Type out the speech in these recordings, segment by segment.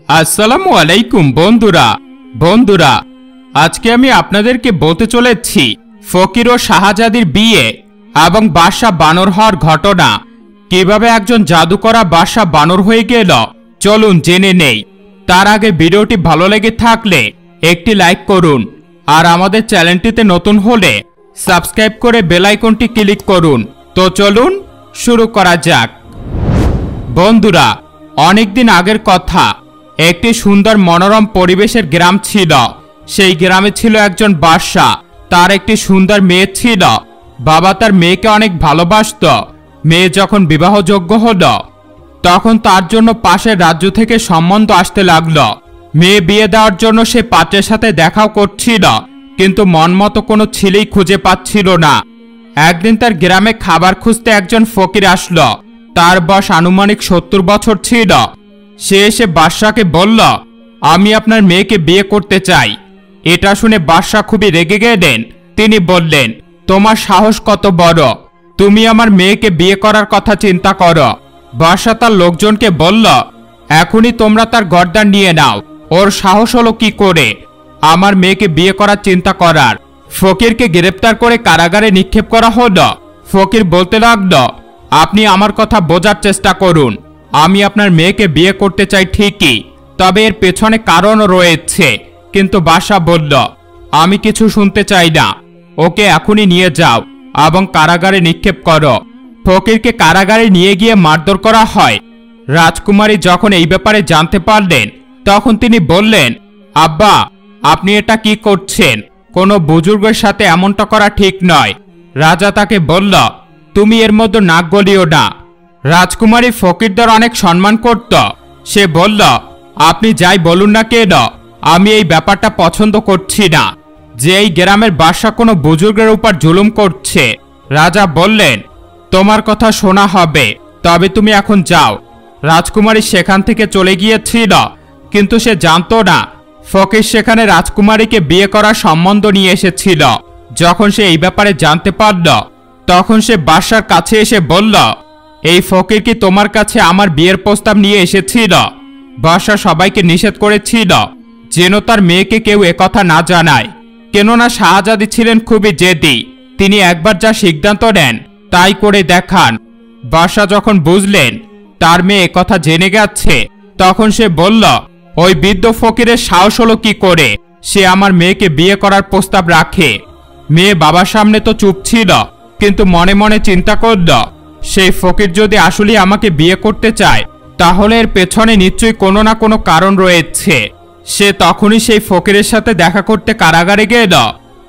আসসালামু আলাইকুম বন্ধুরা আজকে আমি আপনাদেরকে বলতে চলেছি ফকির ও শাহজাদির বিয়ে এবং বাদশা বানর হওয়ার ঘটনা। কিভাবে একজন জাদুকরা বাদশা বানর হয়ে গেল চলুন জেনে নেই। তার আগে ভিডিওটি ভালো লেগে থাকলে একটি লাইক করুন, আর আমাদের চ্যানেলটিতে নতুন হলে সাবস্ক্রাইব করে বেল আইকনটি ক্লিক করুন। তো চলুন শুরু করা যাক। বন্ধুরা, অনেকদিন আগের কথা, একটি সুন্দর মনোরম পরিবেশের গ্রাম ছিল। সেই গ্রামে ছিল একজন বাদশা। তার একটি সুন্দর মেয়ে ছিল। বাবা তার মেয়েকে অনেক ভালোবাসত। মেয়ে যখন বিবাহযোগ্য হলো তখন তার জন্য পাশের রাজ্য থেকে সম্বন্ধ আসতে লাগলো। মেয়ে বিয়ে দেওয়ার জন্য সে পাত্রের সাথে দেখাও করছিল, কিন্তু মনমতো কোনো ছেলেই খুঁজে পাচ্ছিল না। একদিন তার গ্রামে খাবার খুঁজতে একজন ফকির আসলো। তার বয়স আনুমানিক 70 বছর ছিল। সে এসে বাদশাকে বলল, আমি আপনার মেয়েকে বিয়ে করতে চাই। এটা শুনে বাদশা খুবই রেগে গেলেন। তিনি বললেন, তোমার সাহস কত বড়, তুমি আমার মেয়েকে বিয়ে করার কথা চিন্তা করো। বাদশা তার লোকজনকে বলল, এখনই তোমরা তার গর্দান নিয়ে নাও। ওর সাহস হলো কি করে আমার মেয়েকে বিয়ে করার চিন্তা করার। ফকিরকে গ্রেপ্তার করে কারাগারে নিক্ষেপ করা হলো। ফকির বলতে লাগলো, আপনি আমার কথা বোঝার চেষ্টা করুন। আমি আপনার মেয়েকে বিয়ে করতে চাই ঠিকই, তবে এর পেছনে কারণও রয়েছে। কিন্তু বাদশা বলল, আমি কিছু শুনতে চাই না। ওকে এখনই নিয়ে যাও এবং কারাগারে নিক্ষেপ করো। ফকিরকে কারাগারে নিয়ে গিয়ে মারধর করা হয়। রাজকুমারী যখন এই ব্যাপারে জানতে পারলেন তখন তিনি বললেন, আব্বা, আপনি এটা কি করছেন? কোনো বুজুর্গের সাথে এমনটা করা ঠিক নয়। রাজা তাকে বলল, তুমি এর মধ্যে নাক গলিও না। রাজকুমারী ফকিরদের অনেক সম্মান করত। সে বলল, আপনি যাই বলুন না কেন, আমি এই ব্যাপারটা পছন্দ করছি না যে এই গ্রামের বাদশা কোনো বুজুর্গের উপর জুলুম করছে। রাজা বললেন, তোমার কথা শোনা হবে, তবে তুমি এখন যাও। রাজকুমারী সেখান থেকে চলে গিয়েছিল, কিন্তু সে জানতো না ফকির সেখানে রাজকুমারীকে বিয়ে করার সম্বন্ধ নিয়ে এসেছিল। যখন সে এই ব্যাপারে জানতে পারল তখন সে বাদশার কাছে এসে বলল, এই ফকির কি তোমার কাছে আমার বিয়ের প্রস্তাব নিয়ে এসেছিল? বাদশা সবাইকে নিষেধ করেছিল যেন তার মেয়েকে কেউ একথা না জানায়, কেননা শাহজাদি ছিলেন খুবই জেদি। তিনি একবার যা সিদ্ধান্ত নেন তাই করে দেখান। বাদশা যখন বুঝলেন তার মেয়ে একথা জেনে গেছে তখন সে বলল, ওই বৃদ্ধ ফকিরের সাহস হলো কি করে সে আমার মেয়েকে বিয়ে করার প্রস্তাব রাখে? মেয়ে বাবার সামনে তো চুপ ছিল, কিন্তু মনে মনে চিন্তা করল, সেই ফকির যদি আসলে আমাকে বিয়ে করতে চায় তাহলে এর পেছনে নিশ্চয়ই কোনো না কোনো কারণ রয়েছে। সে তখনই সেই ফকিরের সাথে দেখা করতে কারাগারে গেল।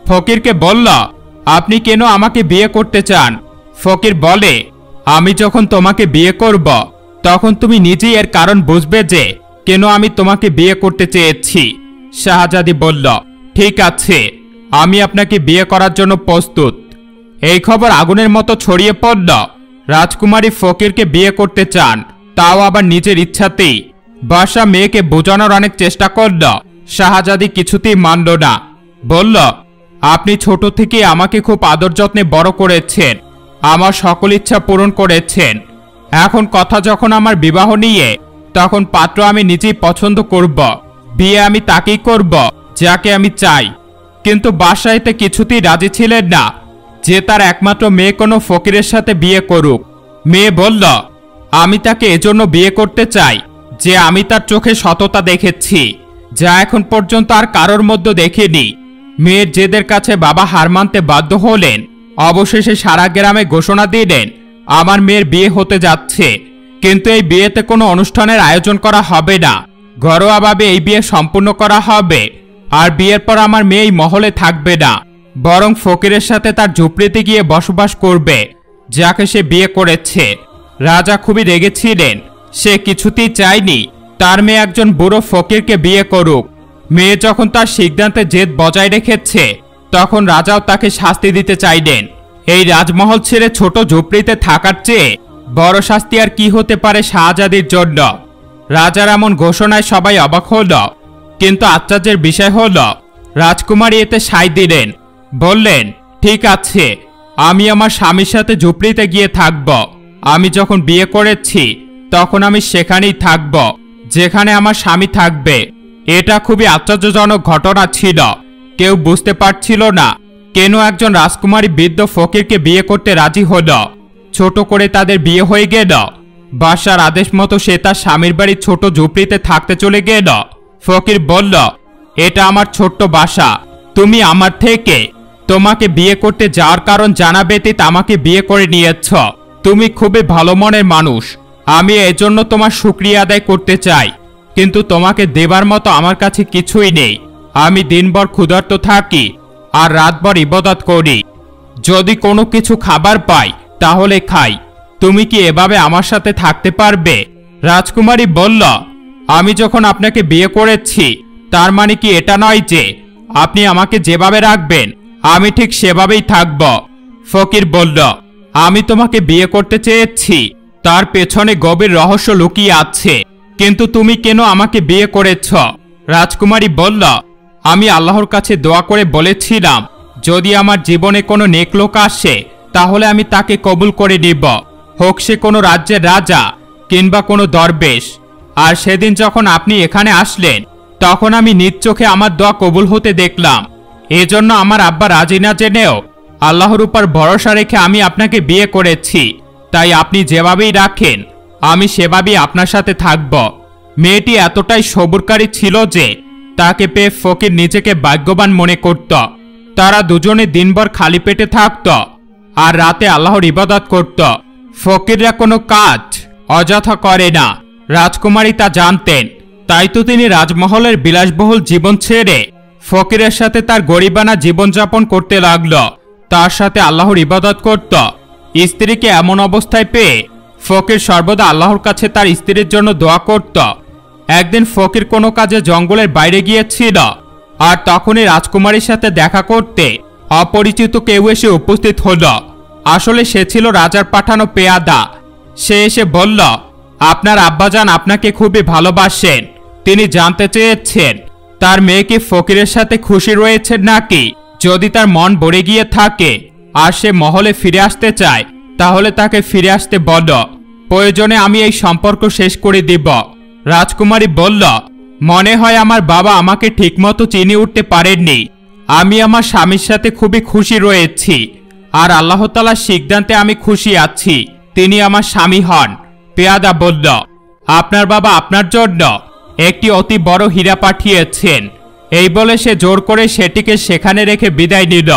ফকিরকে বলল, আপনি কেন আমাকে বিয়ে করতে চান? ফকির বলে, আমি যখন তোমাকে বিয়ে করব তখন তুমি নিজেই এর কারণ বুঝবে যে কেন আমি তোমাকে বিয়ে করতে চেয়েছি। শাহজাদি বলল, ঠিক আছে, আমি আপনাকে বিয়ে করার জন্য প্রস্তুত। এই খবর আগুনের মতো ছড়িয়ে পড়ল। রাজকুমারী ফকিরকে বিয়ে করতে চান, তাও আবার নিজের ইচ্ছাতেই। বাদশা মেয়েকে বোঝানোর অনেক চেষ্টা করল। শাহজাদি কিছুতেই মানল না। বলল, আপনি ছোট থেকে আমাকে খুব আদর যত্নে বড় করেছেন, আমার সকল ইচ্ছা পূরণ করেছেন। এখন কথা যখন আমার বিবাহ নিয়ে, তখন পাত্র আমি নিজেই পছন্দ করব। বিয়ে আমি তাকেই করব যাকে আমি চাই। কিন্তু বাদশা এতে কিছুতেই রাজি ছিলেন না যে তার একমাত্র মেয়ে কোনো ফকিরের সাথে বিয়ে করুক। মেয়ে বলল, আমি তাকে এজন্য বিয়ে করতে চাই যে আমি তার চোখে সততা দেখেছি, যা এখন পর্যন্ত আর কারোর মধ্যে দেখিনি। মেয়ের জেদের কাছে বাবা হার মানতে বাধ্য হলেন। অবশেষে সারা গ্রামে ঘোষণা দিলেন, আমার মেয়ের বিয়ে হতে যাচ্ছে। কিন্তু এই বিয়েতে কোনো অনুষ্ঠানের আয়োজন করা হবে না, ঘরোয়াভাবে এই বিয়ে সম্পূর্ণ করা হবে। আর বিয়ের পর আমার মেয়ে এই মহলে থাকবে না, বরং ফকিরের সাথে তার ঝুপড়িতে গিয়ে বসবাস করবে, যাকে সে বিয়ে করেছে। রাজা খুবই রেগেছিলেন। সে কিছুতেই চায়নি তার মেয়ে একজন বুড়ো ফকিরকে বিয়ে করুক। মেয়ে যখন তার সিদ্ধান্তে জেদ বজায় রেখেছে তখন রাজাও তাকে শাস্তি দিতে চাইলেন। এই রাজমহল ছেড়ে ছোট ঝুপড়িতে থাকার চেয়ে বড় শাস্তি আর কি হতে পারে শাহজাদির জন্য? রাজার এমন ঘোষণায় সবাই অবাক হল। কিন্তু আশ্চর্যের বিষয় হল রাজকুমারী এতে সায় দিলেন। বললেন, ঠিক আছে, আমি আমার স্বামীর সাথে ঝুপড়িতে গিয়ে থাকব। আমি যখন বিয়ে করেছি তখন আমি সেখানেই থাকব। যেখানে আমার স্বামী থাকবে। এটা খুবই আশ্চর্যজনক ঘটনা ছিল। কেউ বুঝতে পারছিল না কেন একজন রাজকুমারী বৃদ্ধ ফকিরকে বিয়ে করতে রাজি হল। ছোট করে তাদের বিয়ে হয়ে গেল। বাদশার আদেশ মতো সে তার স্বামীর বাড়ির ছোট ঝুপড়িতে থাকতে চলে গেল। ফকির বলল, এটা আমার ছোট্ট বাসা। তুমি আমার থেকে তোমাকে বিয়ে করতে যাওয়ার কারণ জানা ব্যতীত আমাকে বিয়ে করে নিয়েছ। তুমি খুবই ভালো মনের মানুষ। আমি এজন্য তোমার শুকরিয়া আদায় করতে চাই, কিন্তু তোমাকে দেবার মতো আমার কাছে কিছুই নেই। আমি দিনভর ক্ষুধার্ত থাকি আর রাতভর ইবাদত করি। যদি কোনো কিছু খাবার পাই তাহলে খাই। তুমি কি এভাবে আমার সাথে থাকতে পারবে? রাজকুমারী বলল, আমি যখন আপনাকে বিয়ে করেছি তার মানে কি এটা নয় যে আপনি আমাকে যেভাবে রাখবেন আমি ঠিক সেভাবেই থাকব। ফকির বলল, আমি তোমাকে বিয়ে করতে চেয়েছি, তার পেছনে গভীর রহস্য লুকিয়ে আছে। কিন্তু তুমি কেন আমাকে বিয়ে করেছ? রাজকুমারী বলল, আমি আল্লাহর কাছে দোয়া করে বলেছিলাম যদি আমার জীবনে কোনো নেক লোক আসে তাহলে আমি তাকে কবুল করে নিব, হোক সে কোনো রাজ্যের রাজা কিংবা কোনো দরবেশ। আর সেদিন যখন আপনি এখানে আসলেন তখন আমি নিজ চোখে আমার দোয়া কবুল হতে দেখলাম। এজন্য আমার আব্বা রাজি না জেনেও আল্লাহর উপর ভরসা রেখে আমি আপনাকে বিয়ে করেছি। তাই আপনি যেভাবেই রাখেন আমি সেভাবেই আপনার সাথে থাকব। মেয়েটি এতটাই সবুরকারী ছিল যে তাকে পেয়ে ফকির নিজেকে ভাগ্যবান মনে করত। তারা দুজনে দিনভর খালি পেটে থাকত আর রাতে আল্লাহর ইবাদত করত। ফকিররা কোনো কাজ অযথা করে না। রাজকুমারী তা জানতেন। তাই তো তিনি রাজমহলের বিলাসবহুল জীবন ছেড়ে ফকিরের সাথে তার গরিবানা জীবনযাপন করতে লাগল। তার সাথে আল্লাহর ইবাদত করত। স্ত্রীকে এমন অবস্থায় পেয়ে ফকির সর্বদা আল্লাহর কাছে তার স্ত্রীর জন্য দোয়া করত। একদিন ফকির কোনো কাজে জঙ্গলের বাইরে গিয়েছিল আর তখনই রাজকুমারীর সাথে দেখা করতে অপরিচিত কেউ এসে উপস্থিত হল। আসলে সে ছিল রাজার পাঠানো পেয়াদা। সে এসে বলল, আপনার আব্বাজান আপনাকে খুবই ভালোবাসেন। তিনি জানতে চেয়েছেন তার মেয়ে কি ফকিরের সাথে খুশি রয়েছেন নাকি। যদি তার মন ভরে গিয়ে থাকে আর সে মহলে ফিরে আসতে চায় তাহলে তাকে ফিরে আসতে বল। প্রয়োজনে আমি এই সম্পর্ক শেষ করে দিব। রাজকুমারী বলল, মনে হয় আমার বাবা আমাকে ঠিকমতো চিনে উঠতে পারেননি। আমি আমার স্বামীর সাথে খুবই খুশি রয়েছি আর আল্লাহ তাআলার সিদ্ধান্তে আমি খুশি আছি। তিনি আমার স্বামী হন। পেয়াদা বলল, আপনার বাবা আপনার জন্য একটি অতি বড় হীরা পাঠিয়েছেন। এই বলে সে জোর করে সেটিকে সেখানে রেখে বিদায় নিল।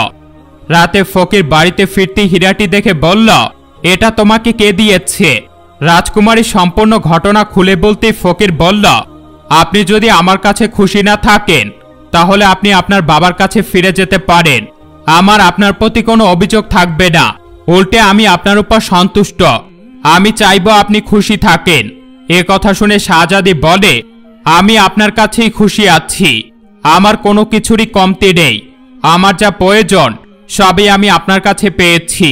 রাতে ফকির বাড়িতে ফিরতে হীরাটি দেখে বলল, এটা তোমাকে কে দিয়েছে? রাজকুমারী সম্পূর্ণ ঘটনা খুলে বলতে ফকির বলল, আপনি যদি আমার কাছে খুশি না থাকেন তাহলে আপনি আপনার বাবার কাছে ফিরে যেতে পারেন। আমার আপনার প্রতি কোনো অভিযোগ থাকবে না। উল্টে আমি আপনার উপর সন্তুষ্ট। আমি চাইব আপনি খুশি থাকেন। এ কথা শুনে শাহজাদি বলে, আমি আপনার কাছেই খুশি আছি। আমার কোনো কিছুরই কমতি নেই। আমার যা প্রয়োজন সবই আমি আপনার কাছে পেয়েছি।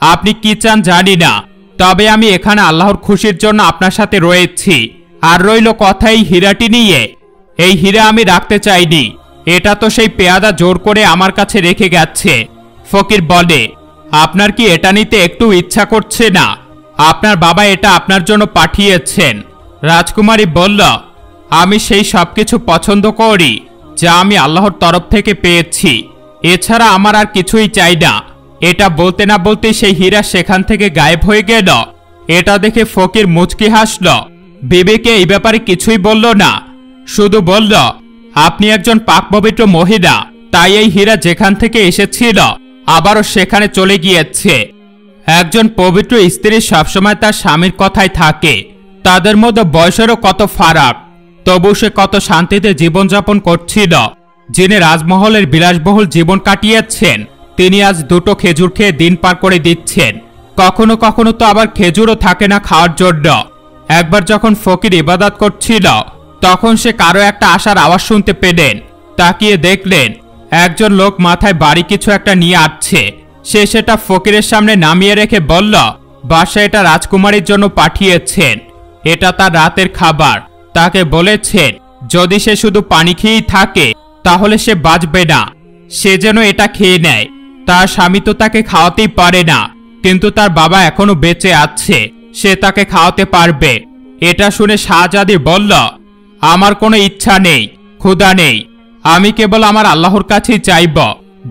আপনি কি চান জানি না, তবে আমি এখানে আল্লাহর খুশির জন্য আপনার সাথে রয়েছি। আর রইল কথা এই হীরাটি নিয়ে। এই হীরা আমি রাখতে চাইনি। এটা তো সেই পেয়াদা জোর করে আমার কাছে রেখে গেছে। ফকির বলে, আপনার কি এটা নিতে একটু ইচ্ছা করছে না? আপনার বাবা এটা আপনার জন্য পাঠিয়েছেন। রাজকুমারী বলল, আমি সেই সবকিছু পছন্দ করি যা আমি আল্লাহর তরফ থেকে পেয়েছি। এছাড়া আমার আর কিছুই চাই না। এটা বলতে না বলতে সেই হীরা সেখান থেকে গায়েব হয়ে গেল। এটা দেখে ফকির মুচকি হাসল। বিবিকে এই ব্যাপারে কিছুই বলল না, শুধু বলল, আপনি একজন পাকপবিত্র মহিলা, তাই এই হীরা যেখান থেকে এসেছিল আবারও সেখানে চলে গিয়েছে। একজন পবিত্র স্ত্রী সবসময় তার স্বামীর কথায় থাকে। তাদের মধ্যে বয়সেরও কত ফারাক, তবু সে কত শান্তিতে জীবনযাপন করছিল। যিনি রাজমহলের বিলাসবহুল জীবন কাটিয়েছেন তিনি আজ দুটো খেজুর খেয়ে দিন পার করে দিচ্ছেন। কখনো কখনো তো আবার খেজুরও থাকে না খাওয়ার জন্য। একবার যখন ফকির ইবাদত করছিল তখন সে কারো একটা আসার আওয়াজ শুনতে পেলেন। তাকিয়ে দেখলেন একজন লোক মাথায় বাড়ি কিছু একটা নিয়ে আসছে। সে সেটা ফকিরের সামনে নামিয়ে রেখে বলল, বাসায় এটা রাজকুমারীর জন্য পাঠিয়েছেন। এটা তার রাতের খাবার। তাকে বলেছেন যদি সে শুধু পানি খেয়েই থাকে তাহলে সে বাঁচবে না। সে যেন এটা খেয়ে নেয়। তার স্বামী তো তাকে খাওয়াতেই পারে না, কিন্তু তার বাবা এখনো বেঁচে আছে, সে তাকে খাওয়াতে পারবে। এটা শুনে শাহজাদি বলল, আমার কোনো ইচ্ছা নেই, ক্ষুধা নেই। আমি কেবল আমার আল্লাহর কাছেই চাইব।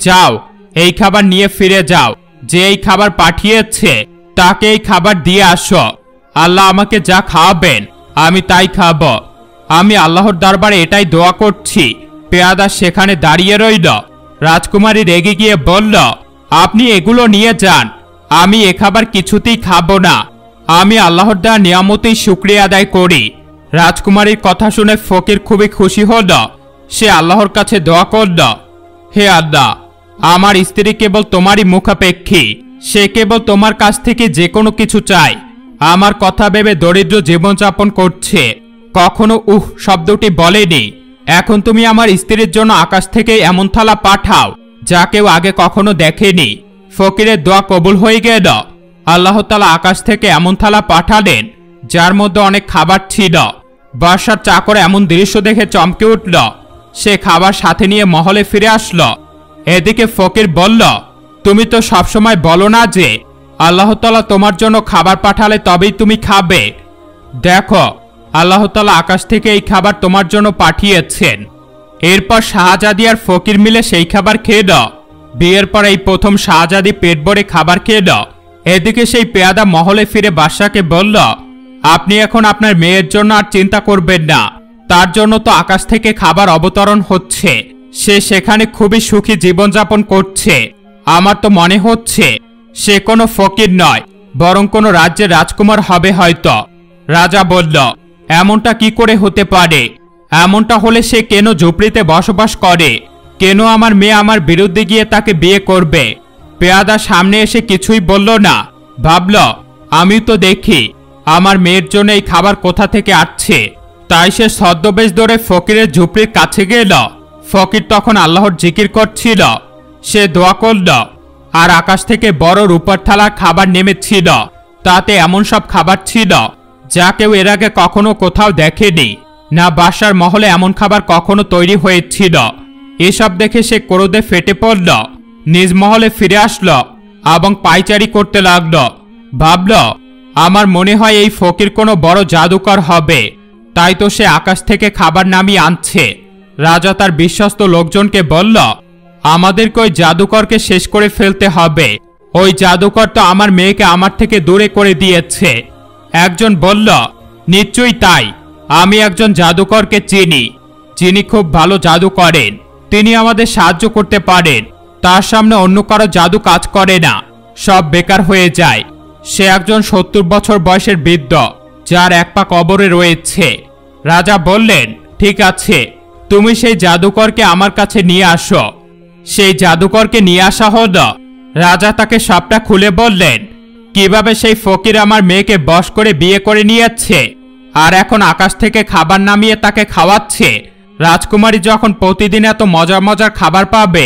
যাও, এই খাবার নিয়ে ফিরে যাও। যে এই খাবার পাঠিয়েছে তাকে এই খাবার দিয়ে আসো। আল্লাহ আমাকে যা খাওয়াবেন আমি তাই খাব। আমি আল্লাহর দরবারে এটাই দোয়া করছি। পেয়াদা সেখানে দাঁড়িয়ে রইল। রাজকুমারী রেগে গিয়ে বলল, আপনি এগুলো নিয়ে যান, আমি এ খাবার কিছুতেই খাবো না। আমি আল্লাহর দেওয়া নিয়ামতেই শুকরিয়া আদায় করি। রাজকুমারীর কথা শুনে ফকির খুবই খুশি হল। সে আল্লাহর কাছে দোয়া করল, হে আল্লাহ, আমার স্ত্রী কেবল তোমারই মুখাপেক্ষী। সে কেবল তোমার কাছ থেকে যে কোনো কিছু চায়। আমার কথা ভেবে দরিদ্র জীবনযাপন করছে, কখনো উহ শব্দটি বলেনি। এখন তুমি আমার স্ত্রীর জন্য আকাশ থেকে এমন থালা পাঠাও যা কেউ আগে কখনো দেখেনি। ফকিরের দোয়া কবুল হয়ে গেল। আল্লাহ তাআলা আকাশ থেকে এমন থালা পাঠালেন যার মধ্যে অনেক খাবার ছিল। বাদশার চাকর এমন দৃশ্য দেখে চমকে উঠল। সে খাবার সাথে নিয়ে মহলে ফিরে আসলো। এদিকে ফকির বলল, তুমি তো সবসময় বলো না যে আল্লাহ তাআলা তোমার জন্য খাবার পাঠালে তবেই তুমি খাবে। দেখো, আল্লাহ তাআলা আকাশ থেকে এই খাবার তোমার জন্য পাঠিয়েছেন। এরপর শাহজাদি আর ফকির মিলে সেই খাবার খেল। বিয়ের পর এই প্রথম শাহজাদি পেট ভরে খাবার খেল। এদিকে সেই পেয়াদা মহলে ফিরে বাদশাকে বলল, আপনি এখন আপনার মেয়ের জন্য আর চিন্তা করবেন না। তার জন্য তো আকাশ থেকে খাবার অবতরণ হচ্ছে। সে সেখানে খুবই সুখী জীবনযাপন করছে। আমার তো মনে হচ্ছে সে কোনো ফকির নয়, বরং কোনো রাজ্যের রাজকুমার হবে হয়তো। রাজা বলল, এমনটা কি করে হতে পারে? এমনটা হলে সে কেন ঝুপড়িতে বসবাস করে? কেন আমার মেয়ে আমার বিরুদ্ধে গিয়ে তাকে বিয়ে করবে? পেয়াদা সামনে এসে কিছুই বলল না। ভাবল, আমি তো দেখি আমার মেয়ের জন্য এই খাবার কোথা থেকে আসছে। তাই সে ছদ্মবেশ ধরে ফকিরের ঝুপড়ির কাছে গেল। ফকির তখন আল্লাহর জিকির করছিল। সে দোয়া করল, আর আকাশ থেকে বড় রূপার থালার খাবার নেমেছিল। তাতে এমন সব খাবার ছিল যা কেউ এর আগে কখনো কোথাও দেখেনি। না বাদশার মহলে এমন খাবার কখনো তৈরি হয়েছিল। এসব দেখে সে ক্রোধে ফেটে পড়ল। নিজ মহলে ফিরে আসলো এবং পায়চারি করতে লাগল। ভাবল, আমার মনে হয় এই ফকির কোনো বড় জাদুকর হবে, তাই তো সে আকাশ থেকে খাবার নামিয়ে আনছে। রাজা তার বিশ্বস্ত লোকজনকে বলল, আমাদেরকে ওই জাদুকরকে শেষ করে ফেলতে হবে। ওই জাদুকর তো আমার মেয়েকে আমার থেকে দূরে করে দিয়েছে। একজন বলল, নিশ্চয়ই তাই, আমি একজন জাদুকরকে চিনি, যিনি খুব ভালো জাদু করেন। তিনি আমাদের সাহায্য করতে পারেন। তার সামনে অন্য কারো জাদু কাজ করে না, সব বেকার হয়ে যায়। সে একজন 70 বছর বয়সের বৃদ্ধ, যার এক পা কবরে রয়েছে। রাজা বললেন, ঠিক আছে, তুমি সেই জাদুকরকে আমার কাছে নিয়ে আসো। সেই জাদুকরকে নিয়ে আসা হলো। রাজা তাকে সবটা খুলে বললেন, কিভাবে সেই ফকির আমার মেয়েকে বশ করে বিয়ে করে নিয়েছে, আর এখন আকাশ থেকে খাবার নামিয়ে তাকে খাওয়াচ্ছে। রাজকুমারী যখন প্রতিদিন এত মজার মজার খাবার পাবে,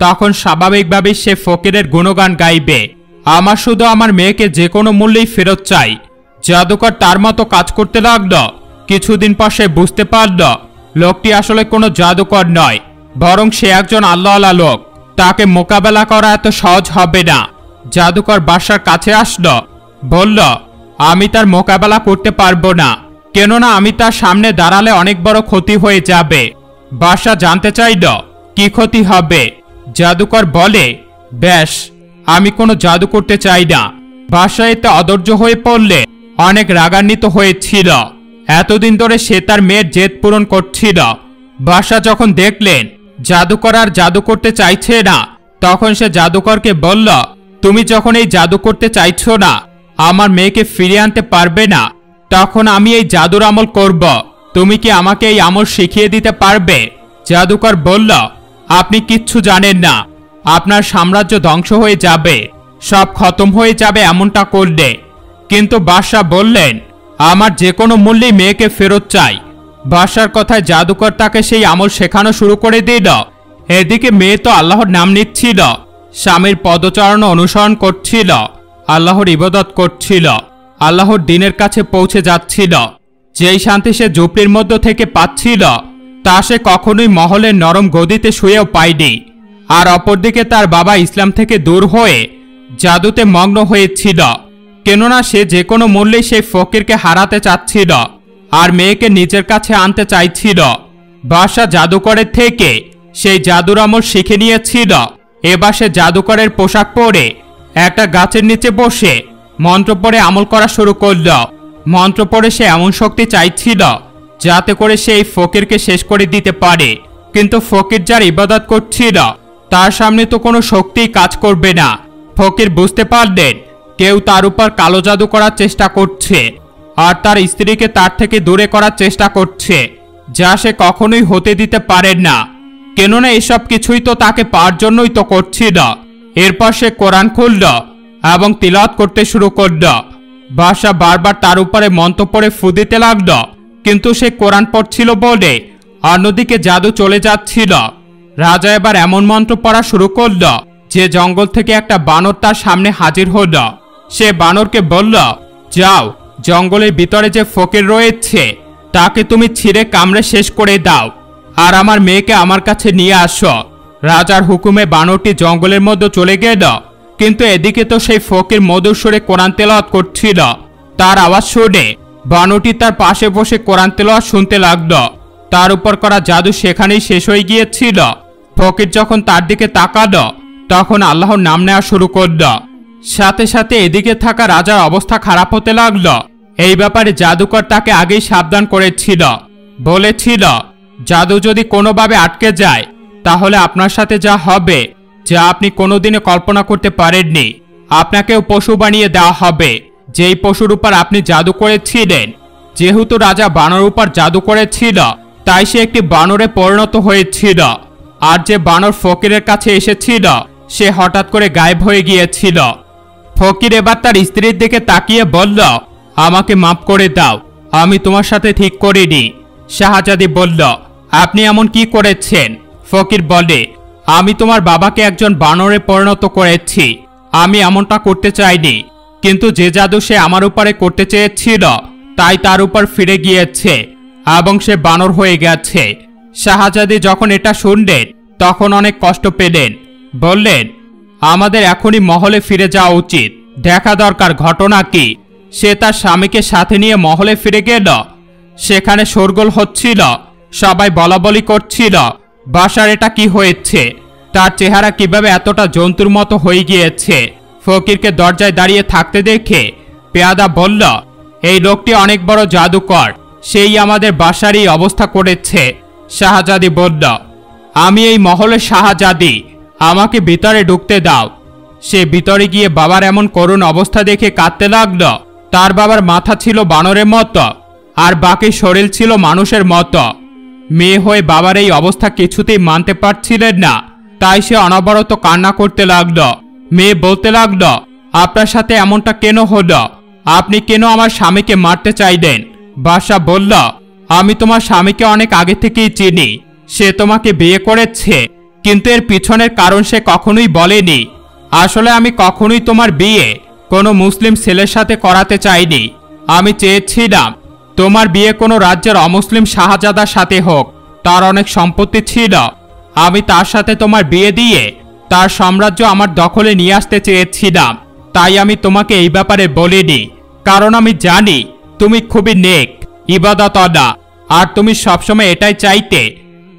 তখন স্বাভাবিকভাবেই সে ফকিরের গুণগান গাইবে। আমার শুধু আমার মেয়েকে যে কোনো মূল্যেই ফেরত চাই। জাদুকর তার মতো কাজ করতে লাগলো। কিছুদিন পর সে বুঝতে পারল লোকটি আসলে কোনো জাদুকর নয়, বরং সে একজন আল্লাহওয়ালা লোক। তাকে মোকাবেলা করা এত সহজ হবে না। জাদুকর বাদশার কাছে আসলো, বলল, আমি তার মোকাবেলা করতে পারবো না, কেননা আমি তার সামনে দাঁড়ালে অনেক বড় ক্ষতি হয়ে যাবে। বাদশা জানতে চাইল, কি ক্ষতি হবে? জাদুকর বলে, বেশ, আমি কোনো জাদু করতে চাই না। বাদশা এতে অধৈর্য হয়ে পড়লে অনেক রাগান্বিত হয়েছিল। এতদিন ধরে সে তার মেয়ের জেদ পূরণ করছিল। বাদশা যখন দেখলেন জাদুকর আর জাদু করতে চাইছে না, তখন সে জাদুকরকে বলল, তুমি যখন এই জাদু করতে চাইছো না, আমার মেয়েকে ফিরিয়ে আনতে পারবে না, তখন আমি এই জাদুর আমল করব। তুমি কি আমাকে এই আমল শিখিয়ে দিতে পারবে? জাদুকর বলল, আপনি কিচ্ছু জানেন না, আপনার সাম্রাজ্য ধ্বংস হয়ে যাবে, সব খতম হয়ে যাবে এমনটা করলে। কিন্তু বাদশা বললেন, আমার যে কোনো মূল্যেই মেয়েকে ফেরত চাই। বাদশার কথায় জাদুকর তাকে সেই আমল শেখানো শুরু করে দিল। এদিকে মেয়ে তো আল্লাহর নাম নিচ্ছিল, স্বামীর পদচারণ অনুসরণ করছিল, আল্লাহর ইবাদত করছিল, আল্লাহর দ্বীনের কাছে পৌঁছে যাচ্ছিল। যেই শান্তি সে ঝুপড়ির মধ্য থেকে পাচ্ছিল, তা সে কখনোই মহলের নরম গদিতে শুয়েও পায়নি। আর অপরদিকে তার বাবা ইসলাম থেকে দূর হয়ে জাদুতে মগ্ন হয়েছিল, কেননা সে যে কোনো মূল্যে সেই ফকিরকে হারাতে চাচ্ছিল। আর মেয়েকে নিজের কাছে আনতে চাইছিল। বাদশা জাদুকরের থেকে সেই জাদুর আমল শিখে নিয়েছিল। এবার সে জাদুকরের পোশাক পরে একটা গাছের নিচে বসে মন্ত্র পড়ে আমল করা শুরু করল। মন্ত্র পড়ে সে এমন শক্তি চাইছিল যাতে করে সে এই ফকিরকে শেষ করে দিতে পারে। কিন্তু ফকির যার ইবাদত করছিল তার সামনে তো কোনো শক্তিই কাজ করবে না। ফকির বুঝতে পারলেন কেউ তার উপর কালো জাদু করার চেষ্টা করছে, আর তার স্ত্রীকে তার থেকে দূরে করার চেষ্টা করছে, যা সে কখনোই হতে দিতে পারেন না। কেননা এসব কিছুই তো তাকে পাওয়ার জন্যই তো করছিল। এরপর সে কোরআন খুলল এবং তিলাওয়াত করতে শুরু করল। বাদশা বারবার তার উপরে মন্ত্র পড়ে ফু দিতে লাগল, কিন্তু সে কোরআন পড়ছিল বলে অন্যদিকে জাদু চলে যাচ্ছিল। রাজা এবার এমন মন্ত্র পড়া শুরু করল যে জঙ্গল থেকে একটা বানর তার সামনে হাজির হল। সে বানরকে বলল, যাও, জঙ্গলের ভিতরে যে ফকির রয়েছে তাকে তুমি ছিঁড়ে কামড়ে শেষ করে দাও, আর আমার মেয়েকে আমার কাছে নিয়ে আসো। রাজার হুকুমে বানরটি জঙ্গলের মধ্যে চলে গেল, কিন্তু এদিকে তো সেই ফকির মধুর সুরে কোরআন তেলাওয়াত করছিল। তার আওয়াজ শুনে বানরটি তার পাশে বসে কোরআন তেলাওয়াত শুনতে লাগল। তার উপর করা জাদু সেখানেই শেষ হয়ে গিয়েছিল। ফকির যখন তার দিকে তাকালো তখন আল্লাহর নাম নেওয়া শুরু করল। সাথে সাথে এদিকে থাকা রাজার অবস্থা খারাপ হতে লাগল। এই ব্যাপারে জাদুকর তাকে আগেই সাবধান করেছিল, বলেছিল জাদু যদি কোনোভাবে আটকে যায় তাহলে আপনার সাথে যা হবে যা আপনি কোনোদিনও কল্পনা করতে পারেননি। আপনাকেও পশু বানিয়ে দেওয়া হবে, যেই পশুর উপর আপনি জাদু করেছিলেন। যেহেতু রাজা বানর উপর জাদু করেছিল তাই সে একটি বানরে পরিণত হয়েছিল। আর যে বানর ফকিরের কাছে এসেছিল সে হঠাৎ করে গায়েব হয়ে গিয়েছিল। ফকির এবার তার স্ত্রীর দিকে তাকিয়ে বলল, আমাকে মাফ করে দাও, আমি তোমার সাথে ঠিক করিনি। শাহজাদি বলল, আপনি এমন কি করেছেন? ফকির বলে, আমি তোমার বাবাকে একজন বানরে পরিণত করেছি। আমি এমনটা করতে চাইনি, কিন্তু যে জাদু সে আমার উপরে করতে চেয়েছিল তাই তার উপর ফিরে গিয়েছে এবং সে বানর হয়ে গেছে। শাহজাদি যখন এটা শুনলেন তখন অনেক কষ্ট পেলেন। বললেন, আমাদের এখনই মহলে ফিরে যাওয়া উচিত, দেখা দরকার ঘটনা কি। সে তার স্বামীকে সাথে নিয়ে মহলে ফিরে গেল। সেখানে শোরগোল হচ্ছিল, সবাই বলাবলি করছিল, বাসার এটা কি হয়েছে, তার চেহারা কিভাবে এতটা জন্তুর মতো হয়ে গিয়েছে। ফকিরকে দরজায় দাঁড়িয়ে থাকতে দেখে পেয়াদা বলল, এই লোকটি অনেক বড় জাদুকর, সেই আমাদের বাসারই অবস্থা করেছে। শাহজাদি বলল, আমি এই মহলের শাহজাদি, আমাকে ভিতরে ঢুকতে দাও। সে ভিতরে গিয়ে বাবার এমন করুণ অবস্থা দেখে কাঁদতে লাগল। তার বাবার মাথা ছিল বানরের মতো আর বাকি শরীর ছিল মানুষের মতো। মেয়ে হয়ে বাবার এই অবস্থা কিছুতেই মানতে পারছিলেন না, তাই সে অনবরত কান্না করতে লাগল। মেয়ে বলতে লাগল, আপনার সাথে এমনটা কেন হলো? আপনি কেন আমার স্বামীকে মারতে চাইলেন? বাদশা বলল, আমি তোমার স্বামীকে অনেক আগে থেকেই চিনি। সে তোমাকে বিয়ে করেছে, কিন্তু এর পিছনের কারণ সে কখনোই বলেনি। আসলে আমি কখনোই তোমার বিয়ে কোনো মুসলিম ছেলের সাথে করাতে চাইনি। আমি চেয়েছিলাম তোমার বিয়ে কোনো রাজ্যের অমুসলিম শাহজাদার সাথে হোক। তার অনেক সম্পত্তি ছিল, আমি তার সাথে তোমার বিয়ে দিয়ে তার সাম্রাজ্য আমার দখলে নিয়ে আসতে চেয়েছিলাম। তাই আমি তোমাকে এই ব্যাপারে বলিনি, কারণ আমি জানি তুমি খুবই নেক, ইবাদতওয়ালা, আর তুমি সবসময় এটাই চাইতে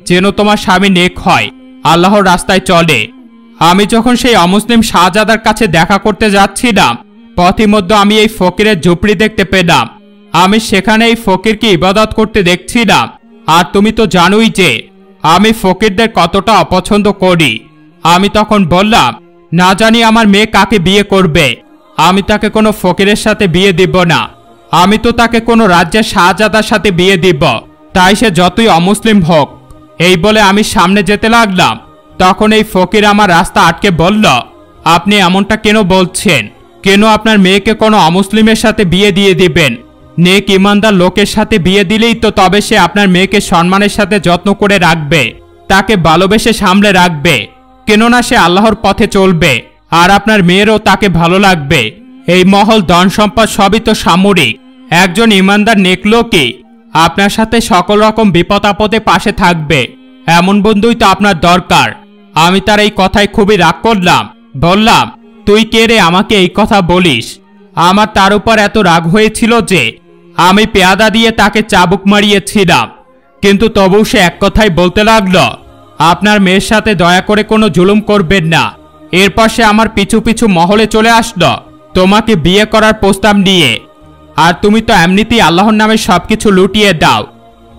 যেন তোমার স্বামী নেক হয়, আল্লাহর রাস্তায় চলে। আমি যখন সেই অমুসলিম শাহজাদার কাছে দেখা করতে যাচ্ছিলাম পথিমধ্যে আমি এই ফকিরের ঝুপড়ি দেখতে পেলাম। আমি সেখানে এই ফকিরকে ইবাদত করতে দেখছিলাম। আর তুমি তো জানোই যে আমি ফকিরদের কতটা অপছন্দ করি। আমি তখন বললাম, না জানি আমার মেয়ে কাকে বিয়ে করবে, আমি তাকে কোনো ফকিরের সাথে বিয়ে দিব না। আমি তো তাকে কোনো রাজ্যের শাহজাদার সাথে বিয়ে দিব, তাই সে যতই অমুসলিম হোক। এই বলে আমি সামনে যেতে লাগলাম। তখন এই ফকির আমার রাস্তা আটকে বলল, আপনি এমনটা কেন বলছেন? কেন আপনার মেয়েকে কোনো অমুসলিমের সাথে বিয়ে দিয়ে দিবেন? নেক ইমানদার লোকের সাথে বিয়ে দিলেই তো তবে সে আপনার মেয়েকে সম্মানের সাথে যত্ন করে রাখবে, তাকে ভালোবেসে সামলে রাখবে, কেননা সে আল্লাহর পথে চলবে, আর আপনার মেয়েরও তাকে ভালো লাগবে। এই মহল ধন সম্পদ সবই তো সামরিক। একজন ইমানদার নেক লোকই আপনার সাথে সকল রকম বিপদ আপদে পাশে থাকবে, এমন বন্ধুই তো আপনার দরকার। আমি তার এই কথায় খুবই রাগ করলাম। বললাম, তুই কে রে আমাকে এই কথা বলিস? আমার তার উপর এত রাগ হয়েছিল যে আমি পেয়াদা দিয়ে তাকে চাবুক মারিয়েছিলাম, কিন্তু তবু সে এক কথাই বলতে লাগলো, আপনার মেয়ের সাথে দয়া করে কোনো জুলুম করবেন না। এরপর সে আমার পিছু পিছু মহলে চলে আসলো তোমাকে বিয়ে করার প্রস্তাব নিয়ে। আর তুমি তো এমনিতেই আল্লাহর নামে সবকিছু লুটিয়ে দাও,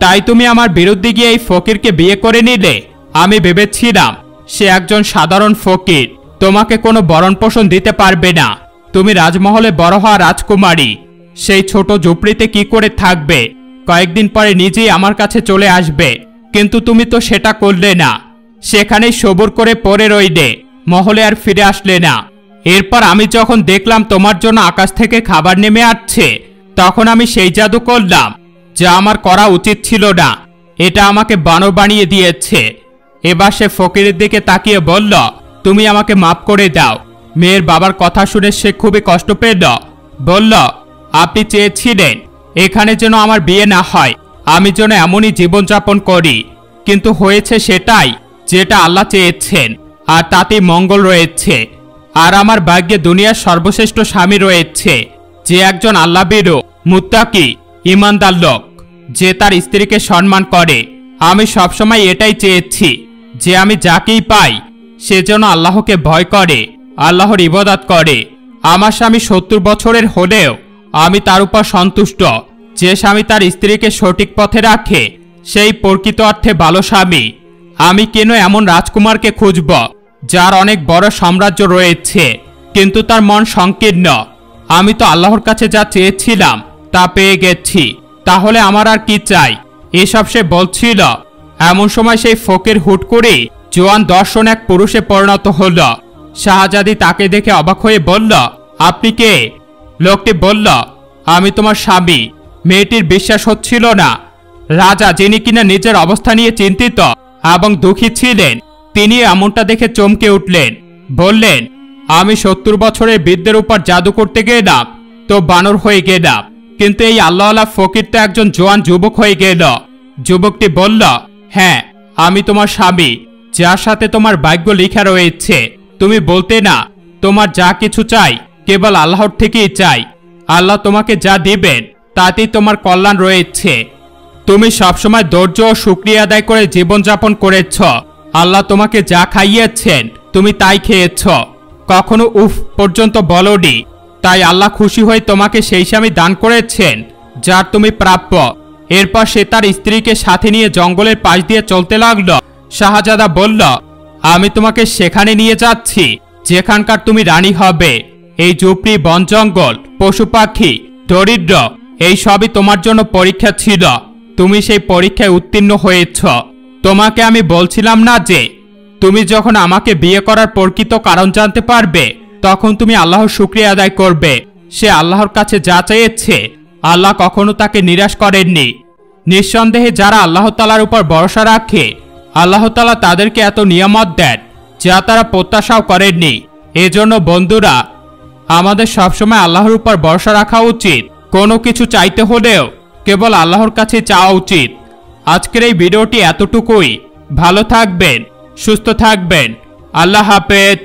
তাই তুমি আমার বিরুদ্ধে গিয়ে এই ফকিরকে বিয়ে করে নিলে। আমি ভেবেছিলাম সে একজন সাধারণ ফকির, তোমাকে কোনো ভরণ পোষণ দিতে পারবে না। তুমি রাজমহলে বড় হওয়া রাজকুমারী, সেই ছোট ঝুপড়িতে কি করে থাকবে? কয়েকদিন পরে নিজেই আমার কাছে চলে আসবে, কিন্তু তুমি তো সেটা করলে না। সেখানেই সবুর করে পড়ে রইলে, মহলে আর ফিরে আসলে না। এরপর আমি যখন দেখলাম তোমার জন্য আকাশ থেকে খাবার নেমে আসছে, তখন আমি সেই জাদু করলাম যা আমার করা উচিত ছিল না। এটা আমাকে বানর বানিয়ে দিয়েছে। এবার সে ফকিরের দিকে তাকিয়ে বলল, তুমি আমাকে মাফ করে দাও। মেয়ের বাবার কথা শুনে সে খুবই কষ্ট পেল। বলল, আপনি চেয়েছিলেন এখানে যেন আমার বিয়ে না হয়, আমি যেন এমনই জীবনযাপন করি, কিন্তু হয়েছে সেটাই যেটা আল্লাহ চেয়েছেন, আর তাতেই মঙ্গল রয়েছে। আর আমার ভাগ্যে দুনিয়ার সর্বশ্রেষ্ঠ স্বামী রয়েছে, যে একজন আল্লাহভীরু, মুত্তাকি, ঈমানদার লোক, যে তার স্ত্রীকে সম্মান করে। আমি সবসময় এটাই চেয়েছি যে আমি যাকেই পাই সে যেন আল্লাহকে ভয় করে, আল্লাহর ইবাদত করে। আমার স্বামী 70 বছরের হলেও আমি তার উপর সন্তুষ্ট। যে স্বামী তার স্ত্রীকে সঠিক পথে রাখে সেই প্রকৃত অর্থে ভালো স্বামী। আমি কেন এমন রাজকুমারকে খুঁজব যার অনেক বড় সাম্রাজ্য রয়েছে কিন্তু তার মন সংকীর্ণ? আমি তো আল্লাহর কাছে যা চেয়েছিলাম তা পেয়ে গেছি, তাহলে আমার আর কি চাই? এসব সে বলছিল। এমন সময় সেই ফকির হুট করে জোয়ান দর্শন এক পুরুষে পরিণত হল। শাহজাদি তাকে দেখে অবাক হয়ে বলল, আপনি কে? লোকটি বলল, আমি তোমার স্বামী। মেয়েটির বিশ্বাস হচ্ছিল না। রাজা, যিনি কিনা নিজের অবস্থা নিয়ে চিন্তিত এবং দুঃখী ছিলেন, তিনি এমনটা দেখে চমকে উঠলেন। বললেন, আমি 70 বছরের বৃদ্ধের উপর জাদু করতে গেলাম তো বানর হয়ে গেলাম, কিন্তু এই আল্লাহওয়ালা ফকির তো একজন জোয়ান যুবক হয়ে গেল। যুবকটি বলল, হ্যাঁ, আমি তোমার স্বামী, যার সাথে তোমার ভাগ্য লেখা রয়েছে। তুমি বলতে না তোমার যা কিছু চাই কেবল আল্লাহর থেকেই চাই। আল্লাহ তোমাকে যা দিবেন তাতেই তোমার কল্যাণ রয়েছে। তুমি সবসময় ধৈর্য ও শুকরিয়া আদায় করে জীবনযাপন করেছ। আল্লাহ তোমাকে যা খাইয়েছেন তুমি তাই খেয়েছ, কখনো উফ পর্যন্ত বলনি। তাই আল্লাহ খুশি হয়ে তোমাকে সেই স্বামী দান করেছেন যার তুমি প্রাপ্য। এরপর সে তার স্ত্রীকে সাথে নিয়ে জঙ্গলের পাশ দিয়ে চলতে লাগল। শাহজাদা বলল, আমি তোমাকে সেখানে নিয়ে যাচ্ছি যেখানকার তুমি রানী হবে। এই ঝুপড়ি, বন জঙ্গল, পশু পাখি, দরিদ্র, এই সবই তোমার জন্য পরীক্ষা ছিল। তুমি সেই পরীক্ষায় উত্তীর্ণ হয়েছ। তোমাকে আমি বলছিলাম না যে তুমি যখন আমাকে বিয়ে করার প্রকৃত কারণ জানতে পারবে তখন তুমি আল্লাহর শুকরিয়া আদায় করবে। সে আল্লাহর কাছে যা চেয়েছে আল্লাহ কখনো তাকে নিরাশ করেননি। নিঃসন্দেহে যারা আল্লাহ তাআলার উপর ভরসা রাখে আল্লাহ তাআলা তাদেরকে এত নিয়ামত দেন যা তারা প্রত্যাশাও করেননি। এজন্য বন্ধুরা, আমাদের সবসময় আল্লাহর উপর ভরসা রাখা উচিত। কোনো কিছু চাইতে হলেও কেবল আল্লাহর কাছে চাওয়া উচিত। আজকের এই ভিডিওটি এতটুকুই। ভালো থাকবেন, সুস্থ থাকবেন। আল্লাহ হাফেজ।